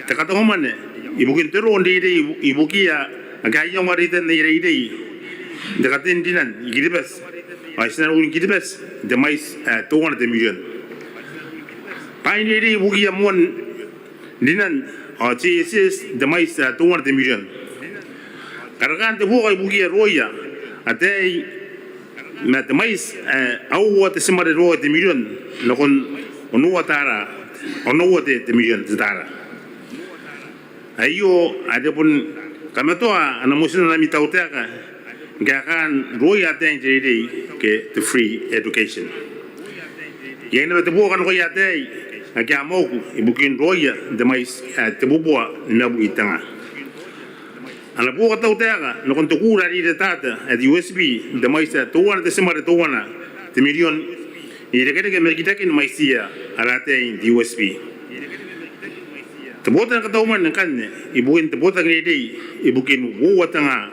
te kata homane ibukin tero ndi de ibukia aga yang warita ni re de de katin dinan igidibas aisna un igidibas de mais 200 million pai ni de ibukia mon dinan GSS de mais 200 million kargan de buka ibukia roya atei ma de mais au wat semare roya de million nakon onu watara onu wate de million tara ayo ada pun kami tu anak musim nami tahu tak kan roya teng jadi ke the free education yang ni betul bukan roya teng agak mau ibukin roya demais tebubuah nabu itanga anak bukan tahu tak nak untuk kurang di data at USB demais tuan desember tuan the million ini dekat mereka kita malaysia alateng di USB Tebotan katauman kan ibukin tebotan ni ibukin wo tanga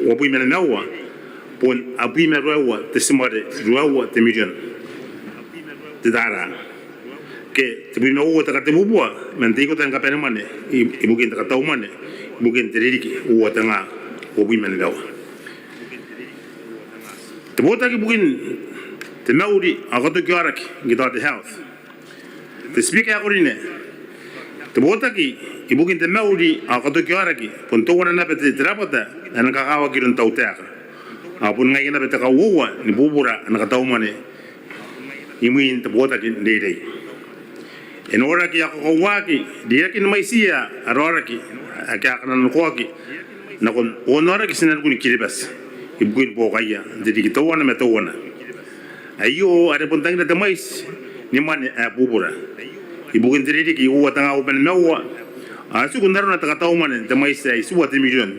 wo pui mena nawa pon abi merawa tesemare ruawa te million te dara ke tebi no wo takate bubua menti ko tanga pena mane ibukin katauman ibukin teriki wo tanga wo pui mena nawa tebotan ibukin te mauri agato kiarak gita the health te speak akorine Tebota ki ibukin te mauri a kato ki araki pun to wana nape te trapata ana ka kawa ki ron tau teaka a pun ngai nape te ka uwa ni bubura ana ka tau mane imuin tebota ki ndei en ora ki ako kawaki dia ki mai sia arora ki aka kana no ko ki na kon onora ki sinan kun kiribas ibukin po kaya jadi ki to wana me to wana ayo ada pun tang na mais ni mane bubura ibukin teridi ki uwa tanga upen mewa asu kundaro na takatau mane te maisa isuwa te million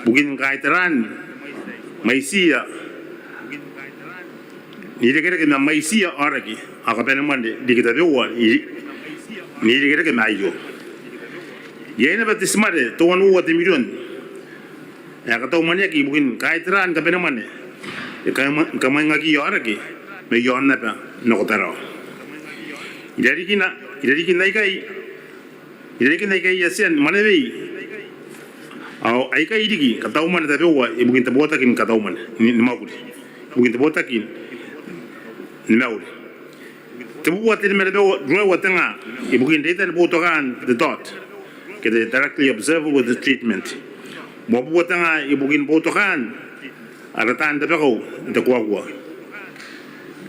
bukin kaiteran maisia ni dekere ke maisia araki akapena mande dikita bewa ni dekere ke mayo yene bat smare to wan uwa te million ya katau mane ki bukin kaiteran kapena mane kamai ngaki araki me yonna pa nokotaro Idari kina ikai yasian mana bei au aikai idiki katau mana tapi wa ibukin tebota kin katau mana ni maudi ibukin tebota kin ni maudi tebuat ni mana bewa dua watanga ibukin data botokan the dot ke directly observe with the treatment mo watanga ibukin botokan aratan tapi kau te kuwa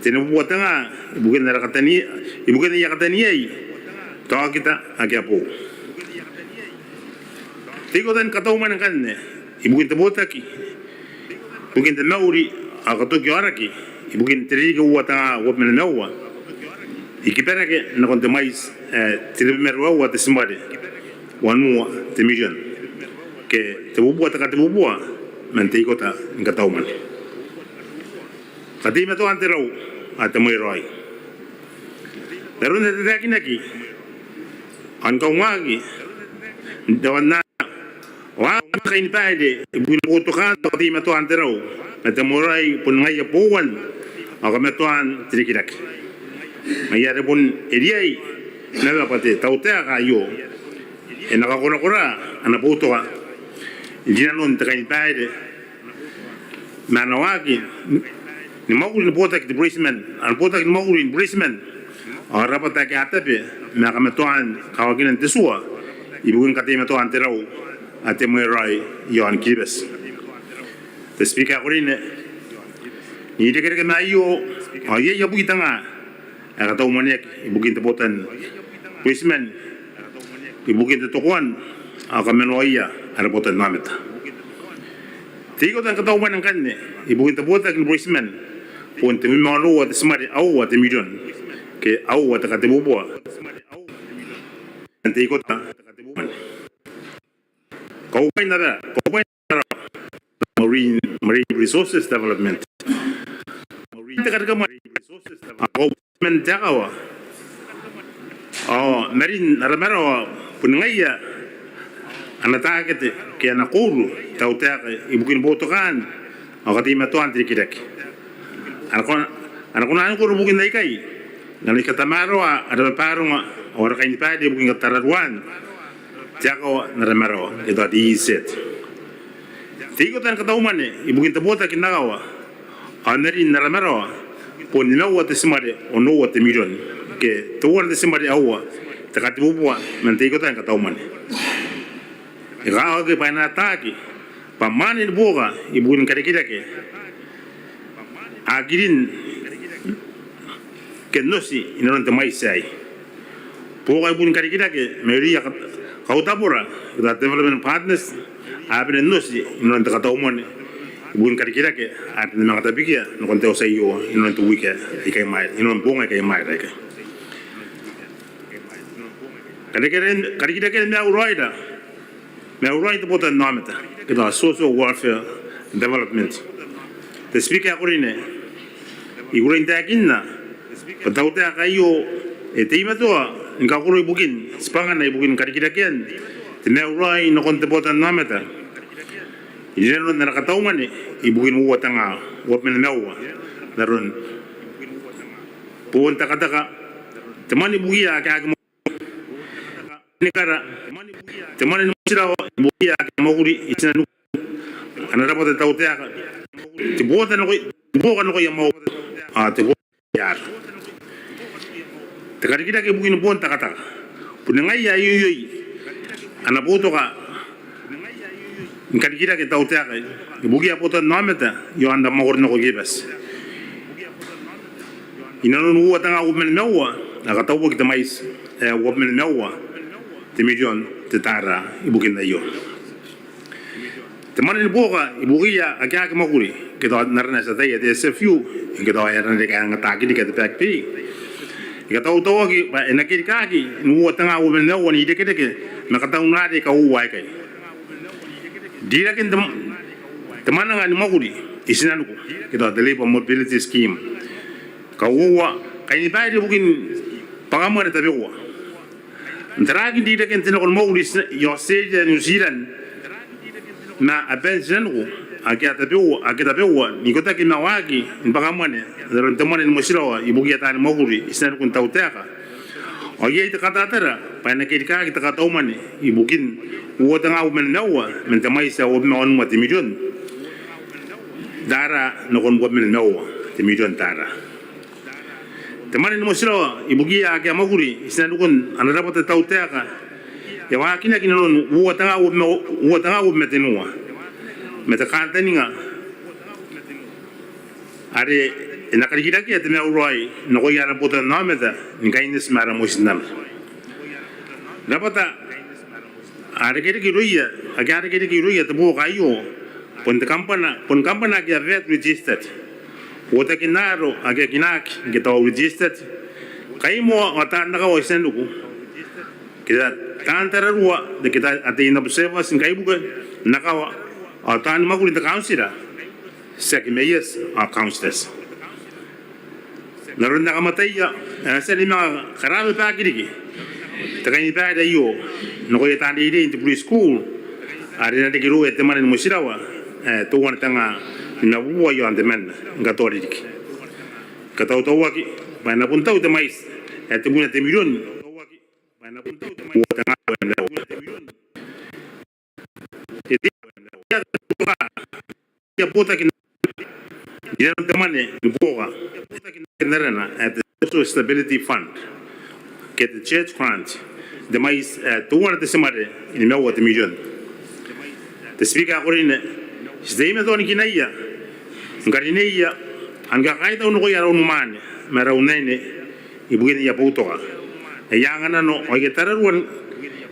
tene buat tengah ibukin nara katani ibukin ya katani ai tahu kita agak apa tiga dan katau mana kan ibukin tebota ki ibukin tenauri akato ki araki ibukin teri ke buat tengah buat mana nawa ikipera ke nak konte mais tiri merwa buat semade wanu te million ke tebu buat kata tebu buat nanti kota katau mana tadi metu anterau atau meroi. Terus nanti lagi lagi, angkau lagi, dawan na, wah kain pade, ibu butuhkan tadi metu anterau, nanti meroi pun ngaya puan, aku metuan terikirak. Ngaya pun ediai, naga pate tahu teh kayu, enak aku nakora, anak butuh, jiran non kain pade, mana lagi. Ni maulin botak di Brisbane, an botak ni maulin Brisbane. Rapat tak ada pe, maka metuan kawakinan tesua. Ibu kan kata metuan terau, ate merai yon kibes. The speaker korine, ni dekere ke mayo, ye ya bu kitanga. Kata umaniak ibu kita botan Brisbane, ibu kita tokuan, aka menoia ada botan nameta. Tiga tan kata umanan kan ibu kita botak di Brisbane. Pun temi malu at semari au at million ke au at kate bubua nanti ikut kate bubuan kau pain nara marine resources development marine kate marine resources development men jagawa marine ramero punngaya anata kate ke anakulu tau take ibukin botokan akati matuan trikidak anak anu bukin naikai, nali kata maro ada parung orang kain padi bukin kata raduan, Tiako na remero ito at iisit. Tigo tan kataumane ibukin tabota kinagawa aneri na remero po ninawa te simare o no te million ke tuwan te simare awa takatibubwa man tigo tan kataumane. Ikaw ke panataki pamane boga ibukin kadikida ke agirin ke nosi inon te mai sai. Boga ibukin kadikida ke meria Kautapura, the development partners, have been nosi in the Katomon, Bun Karikirake, at the Natabikia, no Conteo say you in to week, I came my, in Bonga came my like. Karikirake now rider, now write about a nometer, it was social warfare development. The speaker Urine, you were in Taginna, but out there, a Timatua. Ngakuru ibukin sepangan na ibukin karikirakian tinaurai no kontebotan nameta ijeno na nakatauman ibukin uwa tanga wapmen mewa darun puun takataka temani bugia ka nikara temani musira bugia ka moguri isina ana rapota tautea tibota no boga no yamo a tebo yar Karikira ke bukin pon takata. Punengai ya yuyui. Ana poto ka. Karikira ke tautea ka. Buki apoto nameta yo anda magor no gibas. Inanu nuwa tanga umen mewa. Nakatau buki tamais umen mewa. Te million te tara ibukin na yo. Teman ni boga ibuki ya akya ke maguri. Kita narana sa taya te SFU. Kita ayana de ka ngataki di ka te backpay. Ika tau tau ki ba ena ki kaki nuwa tanga u men no ni de ke na ka tau na de ka u wai kai dira ken teman nga ni maguri isinan ko kita the labor mobility scheme ka uwa kai ni bai de bukin pagamare tabe uwa ndragi dira ken tino ko maguri yo seja New Zealand na abensen ko akita tabe uwa ni ko ta ki mawagi pagamane Dalam teman yang musyawarah ibu kita ni maguri isnan kun tahu tiaka. Oye itu kata tera, pada kita kata uman ibu kin uat tengah uman mewa, mentemai sa uman on mati million. Dara nakon buat mewa, million dara. Teman yang musyawarah ibu kita agak maguri isnan kun anda dapat tahu tiaka. Ya wakin lagi non uat tengah uman mati mewa. Metakan teninga. Are ina karikira ki atme uroi no ko yara bota nameda ngainis mara musnam rapata arikiri ki ruya agar ki ruya to bo kayo pon kampana ki vet registered wota kinaro age kinak ki to registered kaimo ata ndaka o senduku kita tantara ruwa de kita atina observers ngai buka nakawa ata ni maguli ta councilor sekmeyes a councilors Naron nakamatay ya, sa mga karami pa kiriki. Takay pa dayo, nakoy tandi din to preschool. Ari na dikiru et teman mo sirawa. Tuwan tanga nabuwa yo ande men gatori dik. Kataw tawaki, ba napuntaw te mais. Et muna te milyon. Tawaki, ba napuntaw te mais. Tanga te milyon. Ya puta ki ya temane boga kenarana at the Social Stability Fund get the church grant the mais tuwan te semare in mewa te million the speaker orine sdeme doni kinaya ngarineya anga kaita uno ya ron man mara unene ibugene ya putoga e yangana no ogetararuan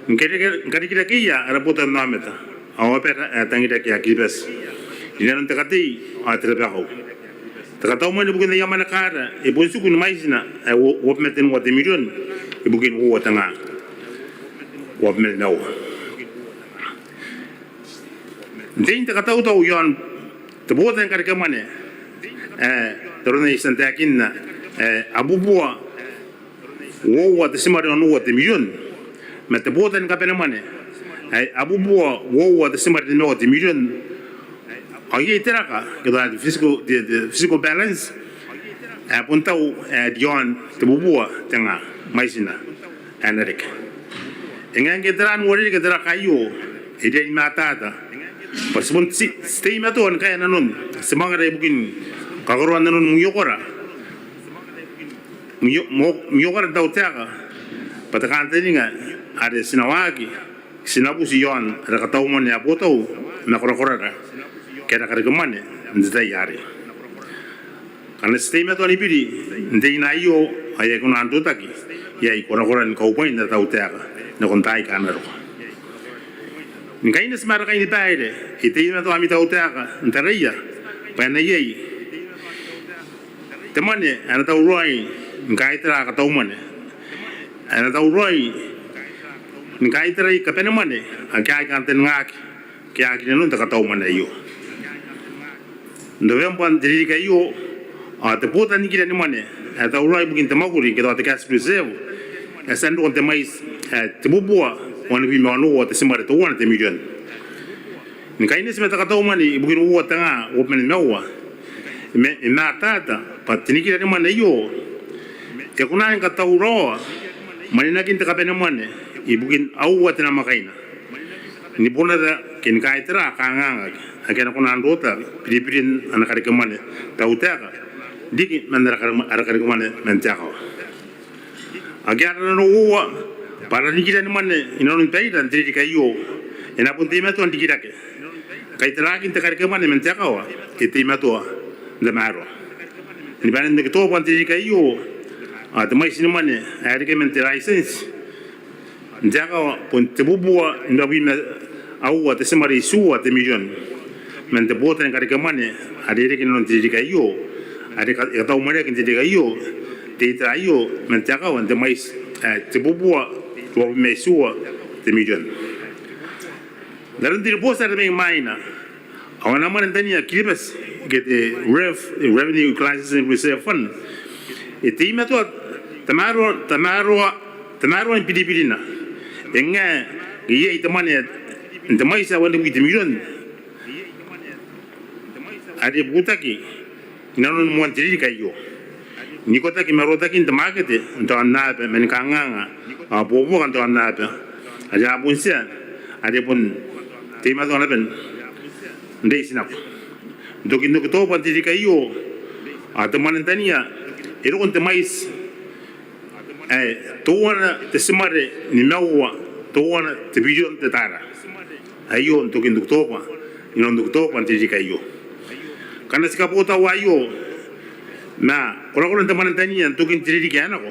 ngari kia raputa nameta awapera tangira kia kibes Inan takati atrabaho. Takataw mo ni bukin na yaman nakara. Ipunsu kun mais na wap metin wate million. Ibukin uwa tanga wap metin na uwa. Din takataw taw yon. Tabutan karikamane. Taron na isang takin na abubuwa uwa tasimari on wate million. Matabutan ka penamane. Abubuwa uwa tasimari no wate million. Oye teraka kita physical balance puntau dion tebubua tengah maisina enerik Engan ke teran wori ke tera kayu. Ide matata. Pas pun stay maton kaya nanon. Semangat ay bukin kagaruan nanon muyokora. Muyokora tau tiaka. Patakan tadi nga ada sinawagi. Sinabu si yon ada katau mon ya potau na kora ka. Kaya karigman ndai yari. Karena stay maton ipidi ndai na iyo ay kuna andutaki. Ya ikora ni kaupain na tau tiaka. Na kontai kanaro. Ngai nes mara kai taide. Ite ina to ami tau tiaka ntareia. Pa na yei. Temane ana tau roi ngai tra ka tau mane. Ana tau roi ngai tra ka pena mane. Akai kan ten ngak. Kia ki non ta ka tau mane yo. Ndo pan diri ka yo. A te pota ni kira ni mane. Ana tau roi bukin te maguri ke to te kas preserve. Esa ndo te mais te bubua wana bi manu o te simare to wana te million. Ni kai nesi meta katau mani bukin uwa tanga o men mewa. Me na tata pat ni kira ni mane yo. Te kuna en katau roa. Mani na kin te kapena mane i bukin au wa tena makaina. Ni bona da kin kai tra kanganga. Akena kuna andota pidipidin ana kare kemane tau teka. Diki mandara kare kemane mentaka. Agar no uwa para ni kita ni mana ina non tai dan tri kayo ina pun tema tu anti kita ke kai terakin te kar ke mana men takawa ke tema tu de maro ni ban de to pun tri kayo a te mai sini mana ari ke men te license takawa pun te bubua ina bi au te semari su te million men te botan kar ke mana ari ke non tri kayo ari ka tau mare ke tri kayo te traio men takawa te mai te bubua to me sua te million. Dalam diri posa de maina. Awana man tania kilibas get the revenue crisis and reserve fund. E te ima to tamaro en pidipidina. Enga ye te mane te mai sa wanda te million. Ade butaki nanon mo antiri kayo. Ni kota ki marota ki ntamakete nto annape men kanganga a bobo kan to annape aja punsia ade pun tema to anapen ndei sinap doki no to panti kayo a te manentania ero con te mais to wana te semare ni mewa to wana te billion te tara ayo doki no to pa no to panti kayo kana sikapota wayo na kora kora teman tani yang tukin cerita kian aku